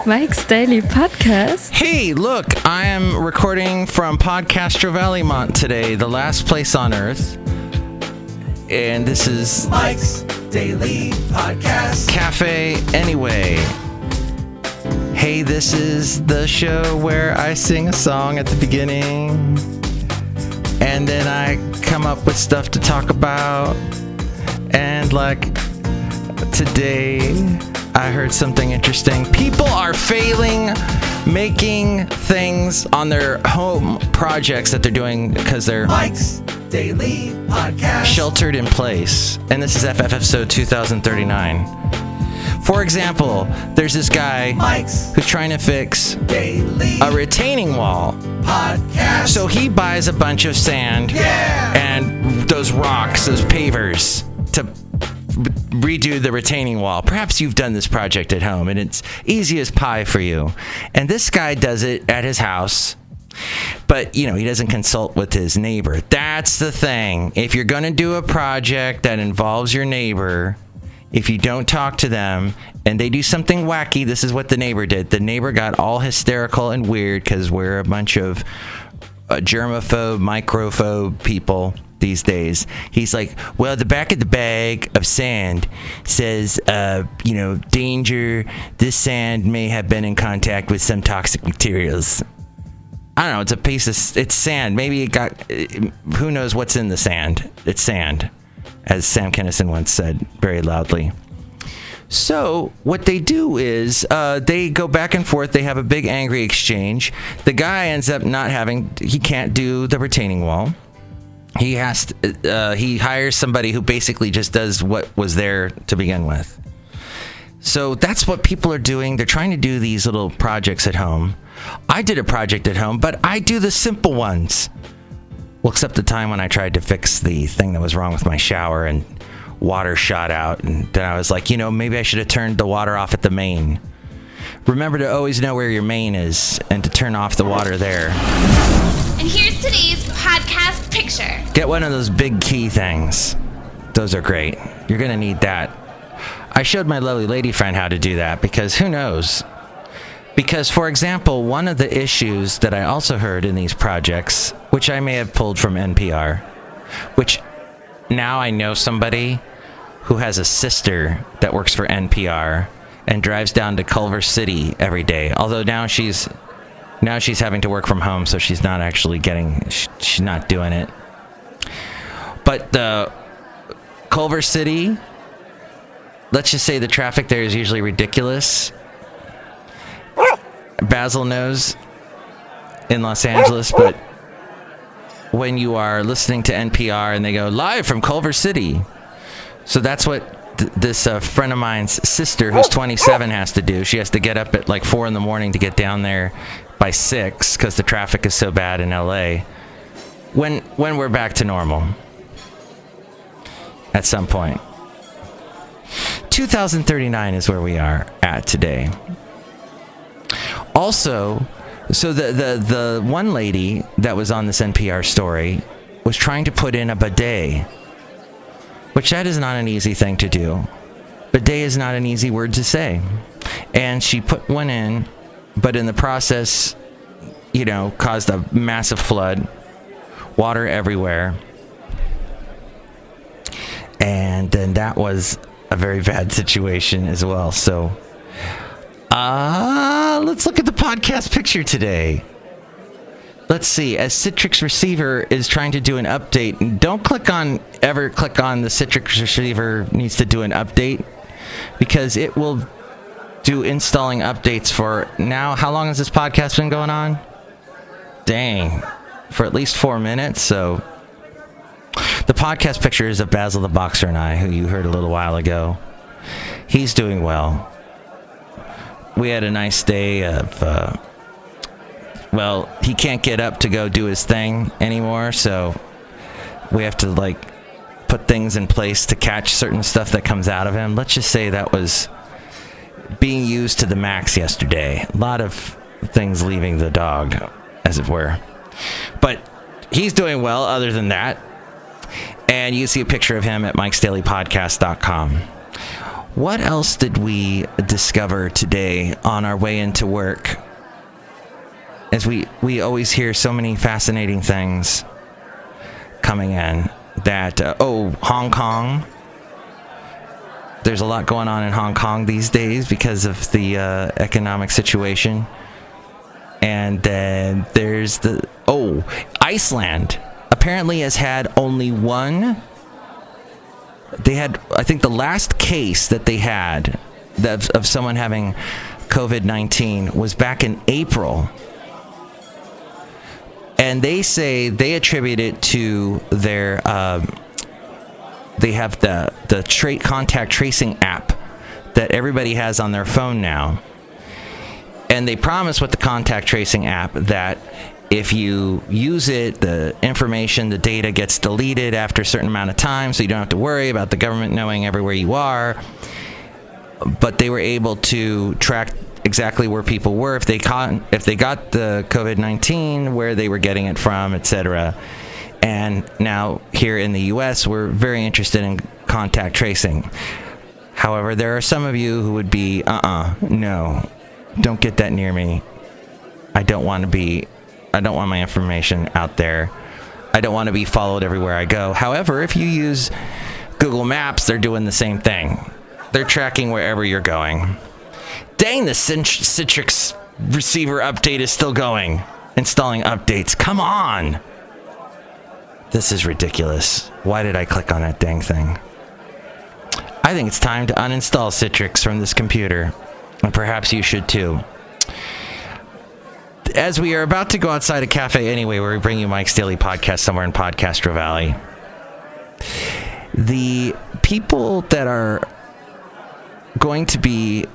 Mike's Daily Podcast. Hey, look, I am recording from Podcastro Valleymont today, the last place on Earth. And this is Mike's Daily Podcast. Cafe Anyway. Hey, this is the show where I sing a song at the beginning. And then I come up with stuff to talk about. And like today, I heard something interesting. People are failing making things on their home projects that they're doing because they're Mike's Daily Podcast. Sheltered in place. And this is FF episode 2039. For example, there's this guy Mike's who's trying to fix Daily a retaining wall. Podcast. So he buys a bunch of sand and those rocks, those pavers, to redo the retaining wall. Perhaps you've done this project at home and it's easy as pie for you. And this guy does it at his house, but he doesn't consult with his neighbor. That's the thing. If you're going to do a project that involves your neighbor, if you don't talk to them and they do something wacky, this is what the neighbor did. The neighbor got all hysterical and weird because we're a bunch of germaphobe, microphobe people these days. He's like, well, the back of the bag of sand says, danger, this sand may have been in contact with some toxic materials. I don't know, it's sand. Maybe it got, who knows what's in the sand? It's sand, as Sam Kinison once said very loudly. So what they do is they go back and forth. They have a big angry exchange. The guy ends up he can't do the retaining wall. He hires somebody who basically just does what was there to begin with. So that's what people are doing. They're trying to do these little projects at home. I did a project at home, but I do the simple ones. Well, except the time when I tried to fix the thing that was wrong with my shower and water shot out. And then I was like, maybe I should have turned the water off at the main. Remember to always know where your main is and to turn off the water there. And here's today's podcast picture. Get one of those big key things. Those are great. You're going to need that. I showed my lovely lady friend how to do that because who knows? Because, for example, one of the issues that I also heard in these projects, which I may have pulled from NPR, which now I know somebody who has a sister that works for NPR and drives down to Culver City every day. Although now she's having to work from home, so she's not actually she's not doing it. But the Culver City, let's just say the traffic there is usually ridiculous. Basil knows in Los Angeles, but when you are listening to NPR and they go live from Culver City, so that's what this friend of mine's sister, who's 27, has to do. She has to get up at like 4 a.m. to get down there by 6 because the traffic is so bad in LA. When we're back to normal, at some point, 2039 is where we are at today. Also, so the one lady that was on this NPR story was trying to put in a bidet, which that is not an easy thing to do. Bidet is not an easy word to say. And she put one in, but in the process, caused a massive flood, water everywhere. And then that was a very bad situation as well. So, let's look at the podcast picture today. Let's see. As Citrix Receiver is trying to do an update, don't ever click on the Citrix Receiver needs to do an update, because it will do installing updates for now. How long has this podcast been going on? Dang. For at least 4 minutes. So the podcast picture is of Basil the Boxer and I, who you heard a little while ago. He's doing well. We had a nice day of, he can't get up to go do his thing anymore, so we have to, put things in place to catch certain stuff that comes out of him. Let's just say that was being used to the max yesterday. A lot of things leaving the dog, as it were. But he's doing well other than that. And you see a picture of him at mikesdailypodcast.com. What else did we discover today on our way into work? As we always hear so many fascinating things coming in that, Hong Kong. There's a lot going on in Hong Kong these days because of the economic situation. And then there's Iceland apparently has had only one. They had, I think the last case that they had of someone having COVID-19 was back in April. And they say they attribute it to their, they have the contact tracing app that everybody has on their phone now. And they promise with the contact tracing app that if you use it, the information, the data gets deleted after a certain amount of time, so you don't have to worry about the government knowing everywhere you are. But they were able to track exactly where people were, if they got the COVID-19, where they were getting it from, etc. And now here in the U.S., we're very interested in contact tracing. However, there are some of you who would be, no, don't get that near me. I don't want my information out there. I don't want to be followed everywhere I go. However, if you use Google Maps, they're doing the same thing. They're tracking wherever you're going. Dang, the Citrix receiver update is still going. Installing updates. Come on. This is ridiculous. Why did I click on that dang thing? I think it's time to uninstall Citrix from this computer. And perhaps you should too. As we are about to go outside a cafe anyway, where we bring you Mike's Daily Podcast somewhere in Podcastro Valley, the people that are going to be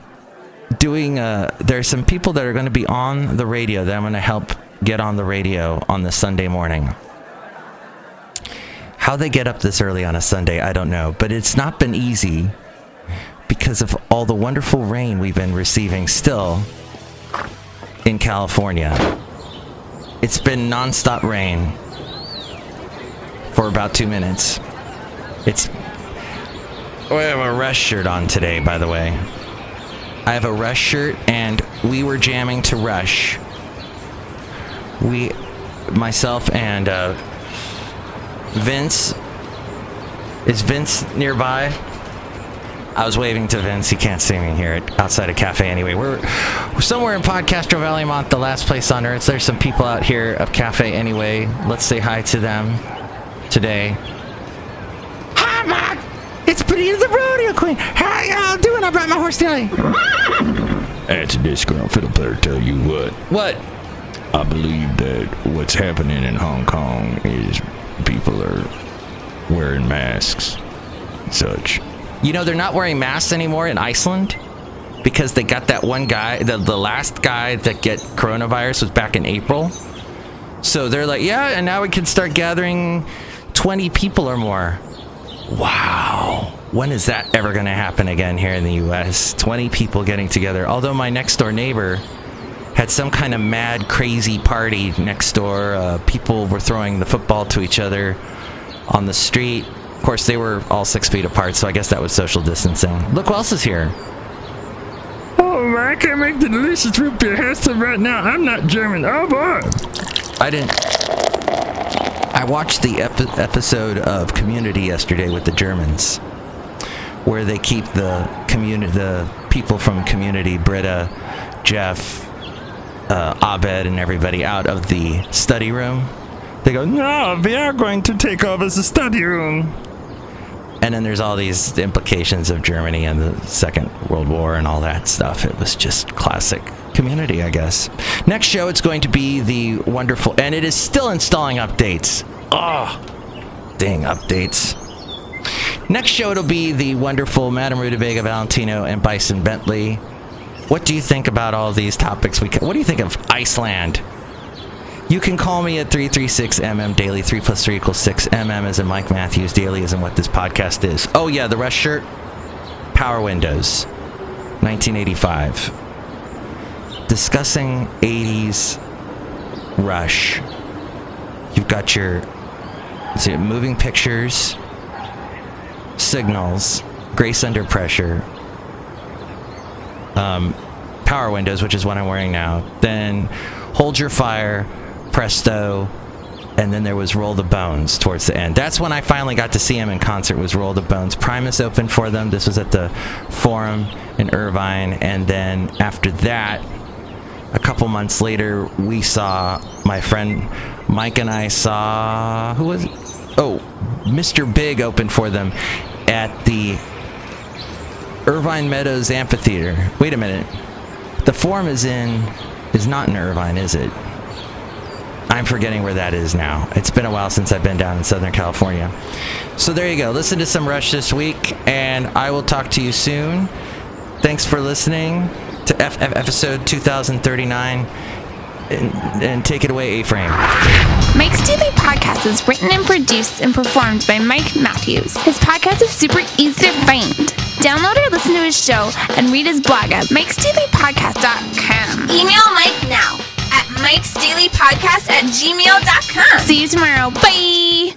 doing, there's some people that are going to be on the radio that I'm going to help get on the radio on the Sunday morning. How they get up this early on a Sunday, I don't know, but it's not been easy because of all the wonderful rain we've been receiving still in California. It's been nonstop rain for about 2 minutes. I have a Rush shirt on today, by the way. I have a Rush shirt, and we were jamming to Rush. Myself and Vince. Is Vince nearby? I was waving to Vince. He can't see me here outside a cafe anyway. We're somewhere in Podcastro Valley, Mont, the last place on earth. There's some people out here of cafe anyway. Let's say hi to them today. Hi, Mont! It's Benita the Rodeo Queen. How y'all doing? I brought my horse today. That's a Disgruntled Fiddle Player. Tell you what. What? I believe that what's happening in Hong Kong is people are wearing masks and such. You know, they're not wearing masks anymore in Iceland because they got that one guy, the last guy that get coronavirus was back in April. So they're like, yeah, and now we can start gathering 20 people or more. Wow. When is that ever going to happen again here in the U.S.? 20 people getting together. Although my next door neighbor had some kind of mad, crazy party next door. People were throwing the football to each other on the street. Of course, they were all 6 feet apart, so I guess that was social distancing. Look who else is here. Oh, man, I can't make the delicious root beer Hester right now. I'm not German. Oh, boy. I watched the episode of Community yesterday with the Germans, where they keep the people from Community, Britta, Jeff, Abed, and everybody out of the study room. They go, no, we are going to take over the study room. And then there's all these implications of Germany and the Second World War and all that stuff. It was just classic Community, I guess. Next show, it's going to be the wonderful, and it is still installing updates. Oh, dang updates. Next show, it'll be the wonderful Madame Rootabega, Valentino, and Bison Bentley. What do you think about all these topics? What do you think of Iceland? You can call me at 336MM Daily. 3 plus 3 equals 6. MM as in Mike Matthews. Daily as in what this podcast is. Oh, yeah, the Rush shirt. Power Windows. 1985. Discussing 80s Rush. You've got your moving pictures, Signals, Grace Under Pressure, power windows, which is what I'm wearing now. Then Hold Your Fire, Presto, and then there was Roll the Bones towards the end. That's when I finally got to see him in concert, was Roll the Bones. Primus opened for them. This was at the Forum in Irvine. And then after that, a couple months later, we saw, my friend Mike and I saw, who was it? Oh, Mr. Big opened for them at the Irvine Meadows Amphitheater. Wait a minute. The Forum is not in Irvine, is it? I'm forgetting where that is now. It's been a while since I've been down in Southern California. So there you go. Listen to some Rush this week, and I will talk to you soon. Thanks for listening to episode 2039. And take it away, A-Frame. Mike's Daily Podcast is written and produced and performed by Mike Matthews. His podcast is super easy to find. Download or listen to his show and read his blog at mikesdailypodcast.com. Email Mike now at mikesdailypodcast@gmail.com. See you tomorrow. Bye!